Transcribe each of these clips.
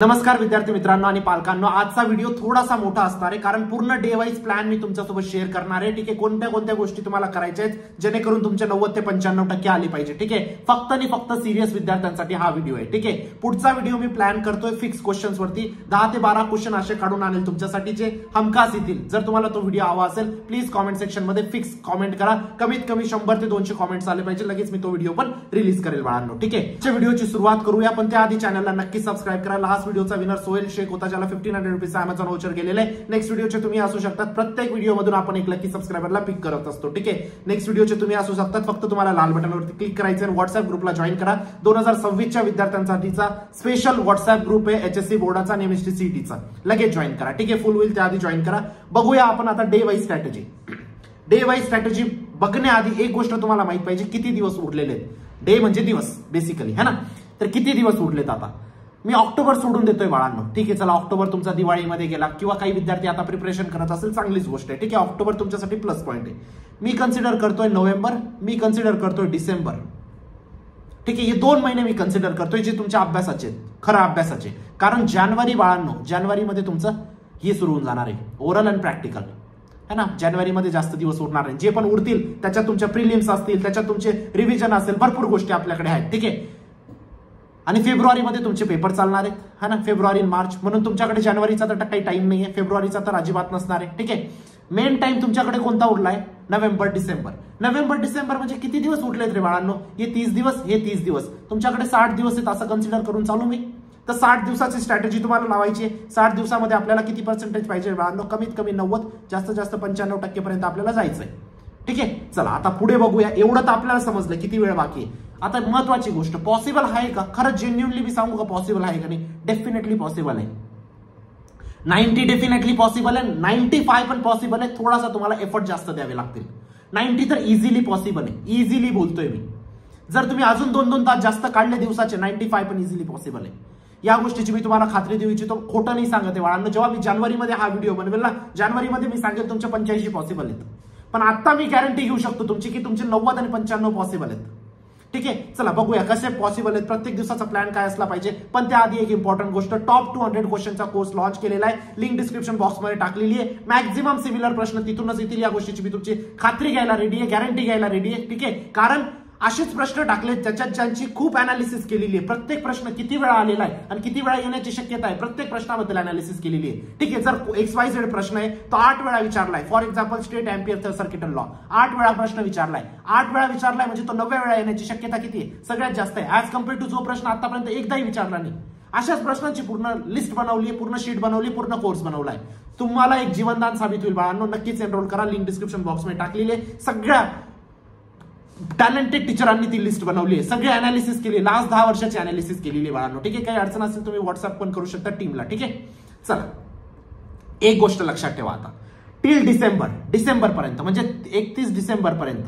नमस्कार विद्यार्थी मित्रांनो आणि पालकांनो, आजचा व्हिडिओ थोडासा मोठा असणार आहे कारण पूर्ण डे वाईज प्लॅन मी तुमच्यासोबत शेअर करणार आहे. ठीक आहे, कोणत्या कोणत्या गोष्टी तुम्हाला करायच्या आहेत जेणेकरून तुमचे 90 ते 95% आली पाहिजे. ठीक आहे, फक्त आणि फक्त सिरियस विद्यार्थ्यांसाठी हा व्हिडिओ आहे. ठीक आहे, पुढचा व्हिडिओ मी प्लॅन करतोय फिक्स क्वेश्चन्स वरती. 10 ते 12 क्वेश्चन असे काढून आणेल तुमच्यासाठी जे हमखास येतील. जर तुम्हाला तो व्हिडिओ हवा असेल प्लीज कॉमेंट सेक्शन मध्ये फिक्स कॉमेंट करा. कमीत कमी 100 ते 200 कॉमेंट्स आले पाहिजे. लगेच मी तो व्हिडिओ पण रिलीज करेल बाळांनो. ठीक आहे, व्हिडिओची सुरुवात करूया, पण त्याआधी चॅनलला नक्की सबस्क्राईब करा. लास्ट व्हिडिओचा विनर सोहेल शेख होता, ज्याला 1500 रुपीचा अमेझॉन व्हाउचर गेलेले. नेक्स्ट व्हिडिओचे तुम्ही असू शकतात. प्रत्येक व्हिडिओ मधून आपण एक लकी सबस्क्रायबरला पिक करत असतो. ठीक आहे, नेक्स्ट व्हिडिओचे तुम्ही असू शकतात. फक्त तुम्हाला लाल बटनवरती क्लिक करायचं आणि व्हॉट्सअप ग्रुपला जॉईन करा. 2026 च्या विद्यार्थ्यांसाठीचा स्पेशल व्हॉट्सअप ग्रुप आहे एचएससी बोर्डाचा आणि एमएसटी सीईटीचा. लगेच जॉईन करा. ठीक आहे, फुल होईल त्याआधी जॉईन करा. बघूया आपण आता day wise strategy. Day wise strategy बघण्याआधी एक गोष्ट तुम्हाला माहित पाहिजे, किती दिवस उरलेले आहेत. डे म्हणजे दिवस बेसिकली, है ना. तर किती दिवस उरलेत आता. मी ऑक्टोबर सोडून देतोय बाळांनो. ठीक आहे, चला ऑक्टोबर तुमचा दिवाळीमध्ये गेला किंवा काही विद्यार्थी आता प्रिपरेशन करत असेल, चांगलीच गोष्ट आहे. ठीक आहे, ऑक्टोबर तुमच्यासाठी प्लस पॉईंट आहे. मी कन्सिडर करतोय नोव्हेंबर, मी कन्सिडर करतोय डिसेंबर. ठीक आहे, हे 2 महिने मी कन्सिडर करतोय जे तुमच्या अभ्यासाचे, खरं अभ्यासाचे. कारण जानेवारी बाळांनो, जानेवारीमध्ये तुमचं हे सुरू होऊन जाणार आहे ओरल अँड प्रॅक्टिकल, है ना. जानेवारीमध्ये जास्त दिवस उरणार नाही. जे पण उरतील त्याच्यात तुमच्या प्रिलिम्स असतील, त्याच्यात तुमचे रिव्हिजन असेल, भरपूर गोष्टी आपल्याकडे आहेत. ठीक आहे, आणि फेब्रुवारीमध्ये तुमचे पेपर चालणार आहेत, है ना. फेब्रुवारी मार्च, म्हणून तुमच्याकडे जानेवारीचा तर काही टाइम नाहीये, फेब्रुवारीचा तर अजिबात नसणार आहे. ठीक आहे, मेन टाइम तुमच्याकडे कोणता उरलाय, नोव्हेंबर डिसेंबर. नोव्हेंबर डिसेंबर म्हणजे किती दिवस उरलेत रे बाळांनो, हे 30 दिवस, हे 30 दिवस. तुमच्याकडे 60 दिवस आहेत असं कन्सिडर करून चालू मी. तर 60 दिवसाची स्ट्रॅटेजी तुम्हाला लावायची आहे. 60 दिवसामध्ये आपल्याला किती पर्सेंटेज पाहिजे बाळांनो, कमीत कमी 90, जास्तीत जास्त 95% पर्यंत आपल्याला जायचंय. ठीक आहे, चला आता पुढे बघूया. एवढं तर आपल्याला समजलं किती वेळ बाकी आहे. आता महत्वाची गोष्ट, पॉसिबल आहे का, खरं जेन्युइनली मी सांगू का पॉसिबल आहे का नाही. डेफिनेटली पॉसिबल आहे. 90 डेफिनेटली पॉसिबल आहे, 95 पण पॉसिबल आहे. थोडासा तुम्हाला एफर्ट जास्त द्यावे लागतील. 90 तर इझिली पॉसिबल आहे, इझिली बोलतोय मी. जर तुम्ही अजून 2-2 तास जास्त काढले दिवसाचे, 95 पण इझिली पॉसिबल आहे. या गोष्टीची मी तुम्हाला खात्री देऊ इच्छितो, खोटं नाही सांगत आहे बाळांनो. जेव्हा मी जानेवारीमध्ये हा व्हिडिओ बनवेल ना, जानेवारीमध्ये मी सांगेल तुमचे 85 पॉसिबल आहेत. पण आता मी गॅरंटी घेऊ शकतो तुमची की तुमचे 90 आणि 95 पॉसिबल आहेत. ठीक आहे, चला बघूया कसे पॉसिबल आहेत. प्रत्येक दिवसाचा प्लॅन काय असला पाहिजे. पण त्याआधी एक इम्पॉर्टंट गोष्ट, टॉप 200 क्वेश्चनचा कोर्स लॉन्च केलेला आहे. लिंक डिस्क्रिप्शन बॉक्समध्ये टाकलेली आहे. मॅक्झिमम सिमिलर प्रश्न तिथूनच येतील. या गोष्टीची मी तुमची खात्री घ्यायला रेडी आहे, गॅरंटी घ्यायला रेडी आहे. ठीक आहे, कारण असेच प्रश्न टाकले त्याच्यात ज्यांची खूप अनालिसिस केलेली आहे. प्रत्येक प्रश्न किती वेळा आलेला आहे आणि किती वेळा येण्याची शक्यता आहे, प्रत्येक प्रश्नाबद्दल अनालिसिस केलेली आहे. ठीक आहे, जर XYZ प्रश्न आहे तो 8 वेळा विचारलाय. For example state ampere circuit law 8 वेळा प्रश्न विचारलाय. 8 वेळा विचारलाय म्हणजे तो 90 वेळा येण्याची शक्यता किती आहे, सगळ्यात जास्त आहे. ऍज कम्पेअर टू जो प्रश्न आतापर्यंत एकदाही विचारला नाही. अशाच प्रश्नांची पूर्ण लिस्ट बनवली, पूर्ण शीट बनवली, पूर्ण कोर्स बनवलाय. तुम्हाला एक जीवनदान साबित होईल बाळांनो. नक्कीच एनरोल करा. लिंक डिस्क्रिप्शन बॉक्समध्ये टाकलेली आहे. सगळ्या टॅलेंटेड टीचरांनी ती लिस्ट बनवली आहे. सगळे अनालिसिस केली, लास्ट 10 वर्षाची अनालिसिस केलेली आहे बाळांनो. ठीक आहे, काही अडचण असेल तुम्ही व्हॉट्सअप पण करू शकता टीमला. ठीक आहे, चला एक गोष्ट लक्षात ठेवा. आता टिल डिसेंबर पर्यंत म्हणजे 31 डिसेंबर पर्यंत,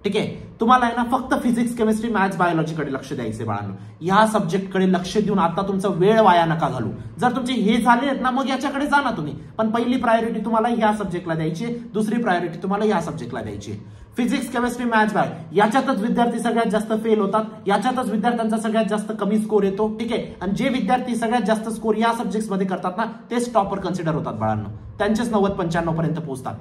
ठीक आहे, तुम्हाला आहे ना फक्त फिजिक्स, केमिस्ट्री, मॅथ्स, बायोलॉजीकडे लक्ष द्यायचे बाळांनो. या सब्जेक्टकडे लक्ष देऊन आता तुमचा वेळ वाया नका घालू. जर तुमचे हे झाले ना मग याच्याकडे जा ना तुम्ही. पण पहिली प्रायोरिटी तुम्हाला या सब्जेक्टला द्यायची, दुसरी प्रायोरिटी तुम्हाला या सब्जेक्टला द्यायची. फिजिक्स, केमिस्ट्री, मॅथ्स, बाय याच्यातच विद्यार्थी सगळ्यात जास्त फेल होतात. याच्यातच विद्यार्थ्यांचा सगळ्यात जास्त कमी स्कोर येतो. ठीक आहे, आणि जे विद्यार्थी सगळ्यात जास्त स्कोर या सब्जेक्ट्समध्ये करतात ना तेच टॉपर कन्सिडर होतात बाळांनो. त्यांचेच 90-95 पर्यंत पोहोचतात.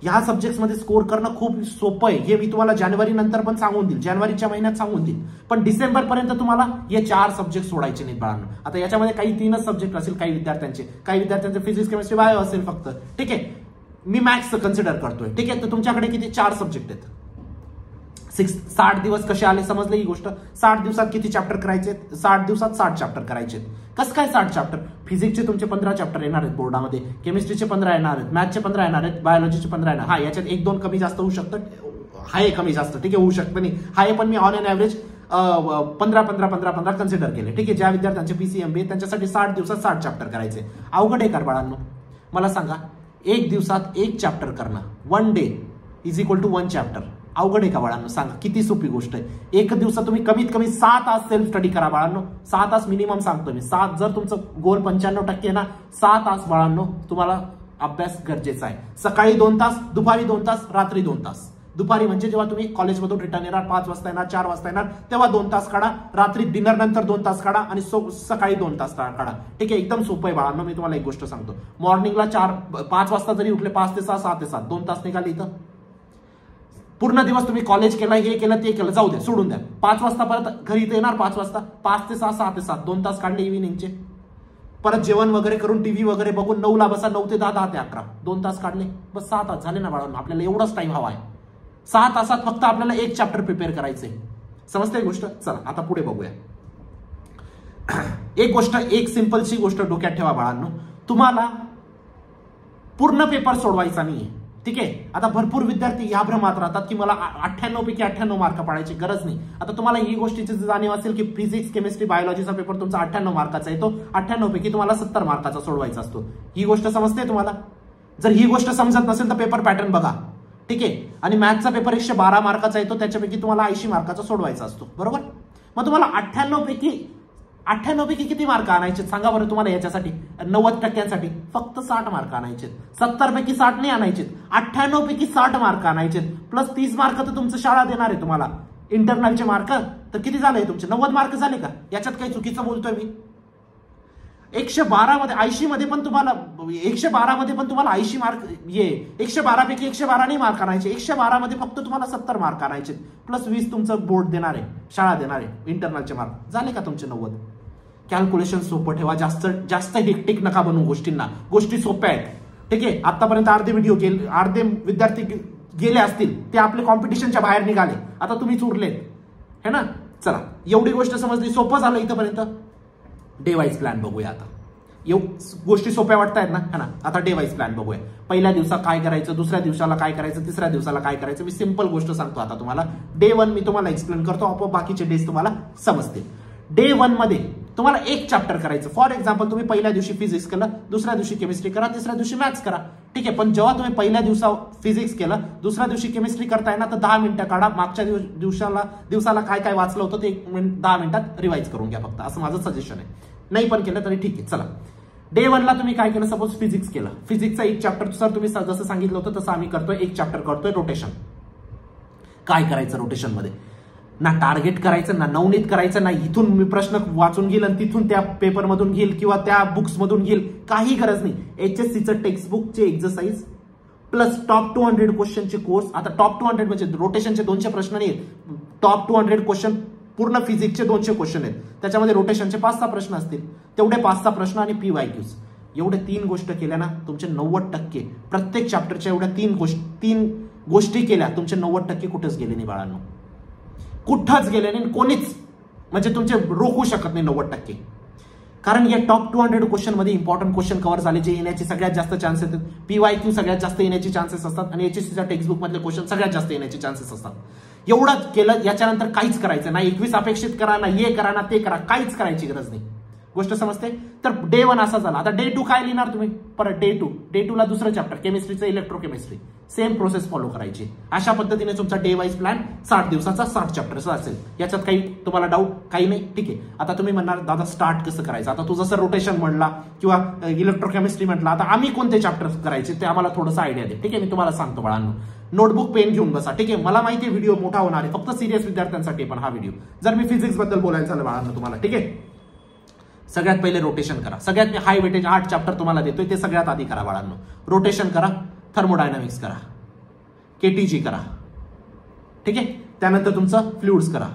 या सब्जेक्ट्समध्ये स्कोर करणं खूप सोपं आहे. हे मी तुम्हाला जानेवारी नंतर पण सांगून देईल, जानेवारीच्या महिन्यात सांगून देईल. पण डिसेंबर पर्यंत तुम्हाला हे 4 सब्जेक्ट सोडायचे नाहीत बाळांनो. आता याच्यामध्ये काही 3च सब्जेक्ट असेल काही विद्यार्थ्यांचे फिजिक्स, केमिस्ट्री, बायो असेल फक्त. ठीक आहे, मी मॅथ्स कन्सिडर करतोय. ठीक आहे, तर तुमच्याकडे किती 4 सब्जेक्ट आहेत. 60 दिवस कसे आले समजले ही गोष्ट. 60 दिवसात किती चॅप्टर करायचे, 60 दिवसात 60 चॅप्टर करायचे. कसं काय 60 चॅप्टर. फिजिक्सचे तुमचे 15 चॅप्टर येणार आहेत बोर्डामध्ये, केमिस्ट्रीचे 15 येणार आहेत, मॅथ्सचे 15 येणार आहेत, बायोलॉजीचे 15 येणार. हा, याच्यात 1-2 कमी जास्त होऊ शकतं. हाय कमी जास्त, ठीक आहे, होऊ शकतं नाही. हाय पण me on an average 15 consider केले. ठीक आहे, ज्या विद्यार्थ्यांचे PCMB त्यांच्यासाठी 60 दिवसात 60 चॅप्टर करायचे. अवघड आहे का बाळांनो, मला सांगा. 1 दिवसात 1 चॅप्टर करणं, 1 day is equal to 1 chapter. अवघड आहे का बाळांनो, सांगा किती सोपी गोष्ट आहे. 1 दिवसात तुम्ही कमीत कमी 6 तास सेल्फ स्टडी करा बाळांनो. 6 तास मिनिमम सांगतो मी. 7 जर तुमचं गोल 95% आहे ना, 6 तास बाळांनो तुम्हाला अभ्यास गरजेचा आहे. सकाळी 2 तास, दुपारी 2 तास, रात्री 2 तास. दुपारी म्हणजे जेव्हा तुम्ही कॉलेजमधून रिटर्न येणार, 5 वाजता येणार, 4 वाजता येणार, तेव्हा 2 तास काढा. रात्री डिनर नंतर 2 तास काढा आणि सकाळी 2 तास काढा. ठीक आहे, एकदम सोपं आहे बाळांनो. मी तुम्हाला एक गोष्ट सांगतो, मॉर्निंगला 5 वाजता जरी उठले, 5 ते 6, 6 ते 7, 2 तास निघाले इथं. पूर्ण दिवस तुम्ही कॉलेज केला, हे केलं ते केलं, जाऊ द्या, सोडून द्या. 5 वाजता परत घरी इथे येणार, 5 वाजता, 5 ते 6, 6 ते 7, 2 तास काढले इव्हिनिंगचे. परत जेवण वगैरे करून टीव्ही वगैरे बघून 9 ला बसा, 9 ते 10, 10 ते 11, 2 तास काढले, बस 6 तास झाले ना बाळांनो. आपल्याला एवढाच टाइम हवा आहे. 6 तासात फक्त आपल्याला एक चॅप्टर प्रिपेअर करायचंय. समजते गोष्ट? चला आता पुढे बघूया. एक गोष्ट, एक सिंपलची गोष्ट डोक्यात ठेवा बाळांनो, तुम्हाला पूर्ण पेपर सोडवायचा नाहीये. ठीक आहे, आता भरपूर विद्यार्थी या भ्रमात राहतात की मला 98 पैकी 98 मार्क पाडायची गरज नाही. आता तुम्हाला ही गोष्टीची जाणीव असेल की फिजिक्स, केमिस्ट्री, बायोलॉजीचा पेपर तुमचा 98 मार्काचा येतो, 98 पैकी तुम्हाला 70 मार्काचा सोडवायचा असतो. ही गोष्ट समजते तुम्हाला? जर ही गोष्ट समजत नसेल तर पेपर पॅटर्न बघा. ठीक आहे, आणि मॅथचा पेपर 112 मार्काचा येतो, त्याच्यापैकी तुम्हाला 80 मार्काचा सोडवायचा असतो, बरोबर? मग तुम्हाला 98 पैकी किती मार्क आणायचे सांगा बरं तुम्हाला? याच्यासाठी 90% फक्त 60 मार्क आणायचे. 70 पैकी 60 नाही आणायचे, 98 पैकी 60 मार्क आणायचे. प्लस 30 मार्क तर तुमचं शाळा देणार आहे तुम्हाला, इंटरनलचे मार्क. तर किती झाले तुमचे? 90 मार्क झाले का? याच्यात काही चुकीचं बोलतोय मी? 112 मध्ये 80 मध्ये पण तुम्हाला 112 मध्ये पण तुम्हाला 80 मार्क 112 पैकी 112 नाही मार्क आणायचे. 112 मध्ये फक्त तुम्हाला 70 मार्क आणायचे. प्लस 20 तुमचं बोर्ड देणार आहे, शाळा देणार आहे, इंटरनलचे मार्क. झाले का तुमचे 90? कॅल्क्युलेशन सोपं ठेवा, जास्त हेक्टिक नका बनवू गोष्टींना. गोष्टी सोप्या आहेत. ठीक आहे, आतापर्यंत अर्धे विद्यार्थी गेले असतील, ते आपले कॉम्पिटिशनच्या बाहेर निघाले, आता तुम्हीच उरलेत, है ना? चला, एवढी गोष्ट समजली, सोपं झालं इथंपर्यंत. डे वाईज प्लॅन बघूया आता. गोष्टी सोप्या वाटतायत ना, है ना? आता डे वाईज प्लॅन बघूया. पहिल्या दिवसा काय करायचं, दुसऱ्या दिवसाला काय करायचं, तिसऱ्या दिवसाला काय करायचं. मी सिंपल गोष्ट सांगतो आता तुम्हाला. डे 1 मी तुम्हाला एक्सप्लेन करतो, आपोआप बाकीचे डेज तुम्हाला समजतील. डे 1 मध्ये तुम्हाला एक चॅप्टर करायचं. फॉर एक्झाम्पल, तुम्ही पहिल्या दिवशी फिजिक्स केलं, दुसऱ्या दिवशी केमिस्ट्री करा, तिसऱ्या दिवशी मॅथ्स करा. ठीक आहे, पण जेव्हा तुम्ही पहिल्या दिवसा फिजिक्स केलं, दुसऱ्या दिवशी केमिस्ट्री करताय ना, तर 10 मिनिटं काढा. मागच्या दिवसाला काय काय वाचलं होतं ते 10 मिनिटात रिवाइज करून घ्या फक्त, असं माझं सजेशन आहे. नाही पण केलं तरी ठीक आहे. चला, डे 1 ला तुम्ही काय केलं? सपोज फिजिक्स केलं. फिजिक्सचा एक चॅप्टर सर तुम्ही जसं सांगितलं होतं तसं आम्ही करतोय, एक चॅप्टर करतोय रोटेशन. काय करायचं रोटेशन मध्ये? ना टार्गेट करायचं, ना नवनीत करायचं, ना इथून मी प्रश्न वाचून घेईल आणि तिथून त्या पेपरमधून घेईल किंवा त्या बुक्समधून घेईल, काही गरज नाही. HSCचं टेक्स्टबुकचे एक्सरसाइज प्लस टॉप 200 क्वेश्चनचे कोर्स. आता टॉप 200 म्हणजे रोटेशनचे 200 प्रश्न नाही, टॉप 200 क्वेश्चन पूर्ण फिजिक्सचे 200 क्वेश्चन आहेत. त्याच्यामध्ये रोटेशनचे 5-6 प्रश्न असतील, तेवढे 5-6 प्रश्न आणि PYQs. एवढे 3 गोष्ट केल्या ना, तुमचे 90% प्रत्येक चॅप्टरच्या एवढ्या 3 गोष्टी केल्या, तुमचे 90% कुठेच गेले नाही बाळांनो, कुठंच गेले नाही. कोणीच म्हणजे तुमचे रोखू शकत नाही 90%. कारण या टॉप 200 क्वेश्चन मध्ये इम्पॉर्टंट क्वेश्चन कव्हर झाले, जे येण्याचे सगळ्यात जास्त चान्सेस आहेत. PYQ सगळ्यात जास्त येण्याचे चान्सेस असतात आणि HSCच्या टेक्स्टबुक मधले क्वेश्चन सगळ्यात जास्त येण्याचे चान्सेस असतात. एवढंच केलं, याच्यानंतर काहीच करायचं नाही. 21 अपेक्षित करा ना, हे करा ना, ते करा, काहीच करायची गरज नाही. गोष्ट समजते? तर डे 1 असा झाला. आता डे 2 काय लिहिणार तुम्ही? परत डे 2 ला दुसरं चॅप्टर केमिस्ट्रीचं, इलेक्ट्रोकेमिस्ट्री. सेम प्रोसेस फॉलो करायची. अशा पद्धतीने तुमचा डे वाईज प्लॅन 60 दिवसाचा 60 चॅप्टरचा असेल. याच्यात काही तुम्हाला डाऊट काही नाही? ठीक आहे. आता तुम्ही म्हणणार दादा स्टार्ट कसं करायचं? आता तू जसं रोटेशन म्हणला किंवा इलेक्ट्रोकेमिस्ट्री म्हटला, आता आम्ही कोणते चॅप्टर करायचे ते आम्हाला थोडंसं आयडिया दे. ठीक आहे, मी तुम्हाला सांगतो बाळांनो. नोटबुक पेन घेऊन बसा. ठीक आहे, मला माहिती आहे व्हिडिओ मोठा होणार आहे, फक्त सिरियस विद्यार्थ्यांसाठी पण हा व्हिडिओ. जर मी फिजिक्स बद्दल बोलायचं झालं बाळांनो तुम्हाला, ठीक आहे, सगळ्यात पहिले रोटेशन करा. सगळ्यात मी हाय वेटेज 8 चॅप्टर तुम्हाला देतोय, ते सगळ्यात आधी करा बाळांनो. रोटेशन करा, थर्मोडायनामिक्स करा, KTG करा. ठीक आहे, त्यानंतर तुमचं फ्लुइड्स करा.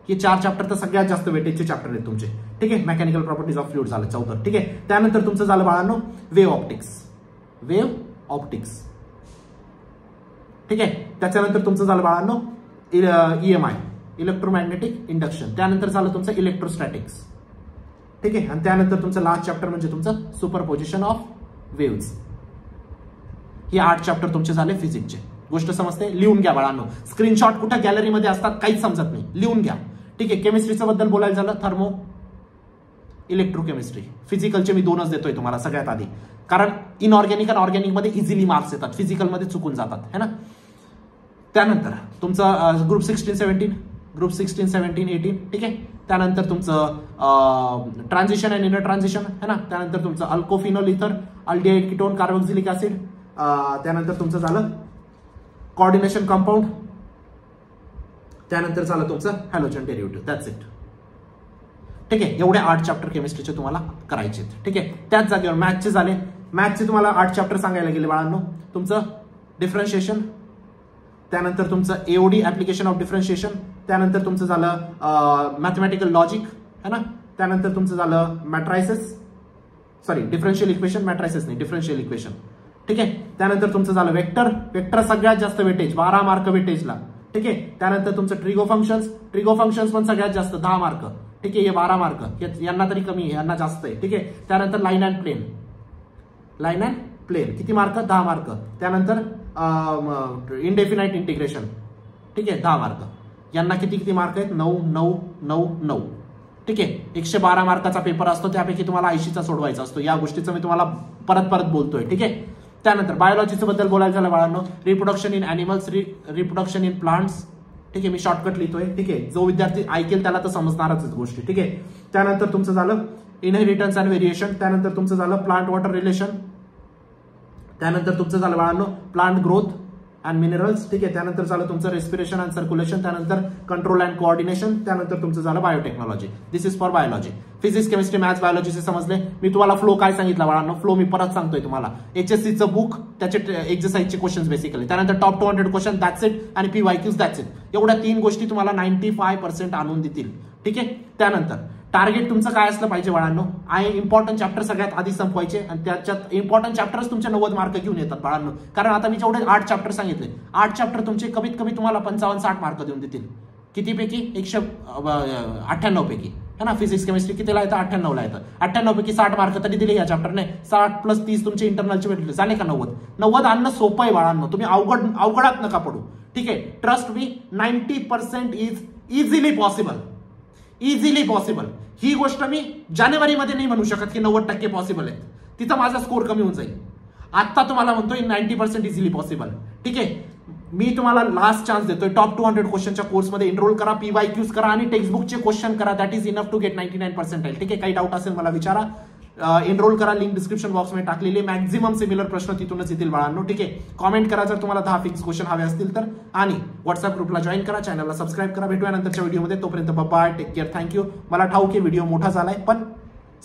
हे 4 चॅप्टर तर सगळ्यात जास्त वेटेजचे चॅप्टर आहेत तुमचे. ठीक आहे, मेकॅनिकल प्रॉपर्टीज ऑफ फ्लुइड झालं 14. ठीक आहे, त्यानंतर तुमचं झालं बाळांनो वेव्ह ऑप्टिक्स. ठीक आहे, त्याच्यानंतर तुमचं झालं बाळांनो EMI, इलेक्ट्रोमॅग्नेटिक इंडक्शन. त्यानंतर झालं तुमचं इलेक्ट्रोस्टॅटिक्स. ठीक आहे, आणि त्यानंतर तुमचं लास्ट चॅप्टर म्हणजे तुमचं सुपरपोजिशन ऑफ वेव्हज. हे 8 चॅप्टर तुमचे झाले फिजिक्सचे. गोष्ट समजते? लिहून घ्या बाळांनो. स्क्रीनशॉट कुठे गॅलरीमध्ये असतात काहीच समजत नाही, लिहून घ्या. ठीक आहे, केमिस्ट्रीचं बद्दल बोलायला झालं थर्मो इलेक्ट्रोकेमिस्ट्री. फिजिकलचे मी 2च देतोय तुम्हाला सगळ्यात आधी, कारण इनऑर्गॅनिक आणि ऑर्गॅनिक मध्ये इझिली मार्क्स येतात, फिजिकलमध्ये चुकून जातात, है ना? त्यानंतर तुमचं ग्रुप 16, 17, 18. ठीक आहे, त्यानंतर तुमचं ट्रान्झिशन अँड इनर ट्रान्झिशन, है ना? त्यानंतर तुमचं अल्कोफिनॉल इथर, अल्डिहाइड कीटोन, कार्बोक्सिलिक ऍसिड. त्यानंतर तुमचं झालं कोऑर्डिनेशन कंपाऊंड, त्यानंतर झालं तुमचं हॅलोजन डेरिव्हेटिव्ह. That's it. ठीक आहे, एवढे 8 चॅप्टर केमिस्ट्रीचे तुम्हाला करायचे. ठीक आहे, त्याच जागेवर मॅथचे झाले. मॅथचे तुम्हाला 8 चॅप्टर सांगायला गेले बाळांनो. तुमचं डिफरन्शिएशन, त्यानंतर तुमचं एओडी ऍप्लिकेशन ऑफ डिफरन्शिएशन, त्यानंतर तुमचं झालं मॅथमॅटिकल लॉजिक है ना, त्यानंतर तुमचं झालं मॅट्रायसिस, सॉरी डिफरन्शियल इक्वेशन, मॅट्रायसिस नाही डिफरन्शियल इक्वेशन. ठीक आहे, त्यानंतर तुमचं झालं वेक्टर. वेक्टर सगळ्यात जास्त वेटेज 12 मार्क वेटेजला. ठीक आहे, त्यानंतर तुमचं ट्रिगो फंक्शन्स. ट्रिगो फंक्शन्स पण सगळ्यात जास्त 10 मार्क. ठीक आहे, हे 12 मार्क, यांना तरी कमी आहे, यांना जास्त आहे. ठीक आहे, त्यानंतर line and plane. Line and plane किती मार्क? 10 मार्क. त्यानंतर इनडेफिनाइट इंटिग्रेशन. ठीक आहे, 10 मार्क. यांना किती किती मार्क आहेत? 9 9 9 9. ठीक आहे, 112 मार्काचा पेपर असतो, त्यापैकी तुम्हाला 80चा सोडवायचा असतो. या गोष्टीचं मी तुम्हाला परत परत बोलतोय. ठीक आहे, त्यानंतर बायोलॉजीचं बद्दल बोलायचं झालं बाळांनो, reproduction in animals, reproduction in plants. ठीक आहे, मी शॉर्टकट लिहितोय. ठीक आहे, जो विद्यार्थी ऐकेल त्याला तर समजणारच गोष्टी. ठीक आहे, त्यानंतर तुमचं झालं इनहेरिटन्स अँड व्हेरिएशन, त्यानंतर तुमचं झालं प्लांट वॉटर रिलेशन, त्यानंतर तुमचं झालं बाळांनो प्लांट ग्रोथ अँड मिनरल्स. ठीक आहे, त्यानंतर झालं तुमचं रेस्पिरेशन अँड सर्क्युलेशन, त्यानंतर कंट्रोल अँड कोऑर्डिनेशन, त्यानंतर तुमचं झालं biotechnology. This is for biology. Physics, chemistry, maths, बायोलॉजीचे समजले. मी तुम्हाला फ्लो काय सांगितलं बाळांनो, फ्लो मी परत सांगतोय तुम्हाला. HSCचं बुक, त्याचे एक्सरसाइजचे क्वेश्चन बेसिकली, त्यानंतर टॉप 200 क्वेश्चन, दॅट्स इट, आणि PYQs, दॅट्स इट. एवढ्या 3 गोष्टी तुम्हाला 95% आणून देतील. ठीक आहे, त्यानंतर टार्गेट तुमचं काय असलं पाहिजे बाळांनो, इम्पॉर्टंट चॅप्टर सगळ्यात आधी संपवायचे, आणि त्याच्यात इम्पॉर्टंट चॅप्टरच तुमचे 90 मार्क घेऊन येतात बाळांनो. कारण आता मी जेवढे 8 चॅप्टर सांगितले, 8 चॅप्टर तुमचे कमीत कमी तुम्हाला 55-60 मार्क देऊन देतील. कितीपैकी? 198 पैकी है ना. फिजिक्स केमिस्ट्री कितीला येतं? 98 ला येतं. 98 पैकी 60 मार्क तरी दिले या चॅप्टरने. 60 + 30 तुमचे इंटरनलचे भेटले, झाले का 90? 90 आणणं सोपं आहे बाळांनो, तुम्ही अवघडात नका पडू. ठीक आहे, trust me, 90% is easily possible. Easily possible. ही गोष्ट मी जानेवारीमध्ये नाही म्हणू शकत की 90% पॉसिबल आहे, तिथं माझा स्कोर कमी होऊन जाईल. आता तुम्हाला म्हणतोय 90% इझिली पॉसिबल. ठीक आहे, मी तुम्हाला लास्ट चान्स देतोय. टॉप 200 क्वेश्चनच्या कोर्समध्ये एनरोल करा, PYQs करा आणि टेक्स्टबुकचे क्वेश्चन करा. That is enough to get 99%. ठीक आहे, काही डाऊट असेल मला विचारा. एनरोल करा, लिंक डिस्क्रिप्शन बॉक्समध्ये टाकलेली. मॅक्झिमम सिमिलर प्रश्न तिथूनच येतील बाळांनो. ठीक आहे, कॉमेंट करा जर तुम्हाला 10 फिक्स क्वेश्चन हवे असतील तर, आणि व्हॉट्सअप ग्रुपला जॉईन करा, चॅनलला सबस्क्राईब करा. भेटूया नंतरच्या व्हिडिओमध्ये. तोपर्यंत बाय, टेक केअर, थँक्यू. मला ठाऊक आहे व्हिडिओ मोठा झालाय, पण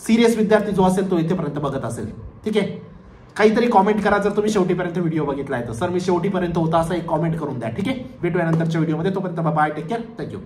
सिरियस विद्यार्थी जो असेल तो इथेपर्यंत बघत असेल. ठीक आहे, काहीतरी कॉमेंट करा जर तुम्ही शेवटीपर्यंत व्हिडिओ बघितलाय तर. सर मी शेवटीपर्यंत होता असं एक कॉमेंट करून द्या. ठीक आहे, भेटूया नंतरच्या व्हिडिओमध्ये. तोपर्यंत बाय, टेक केअर, थँक्यू.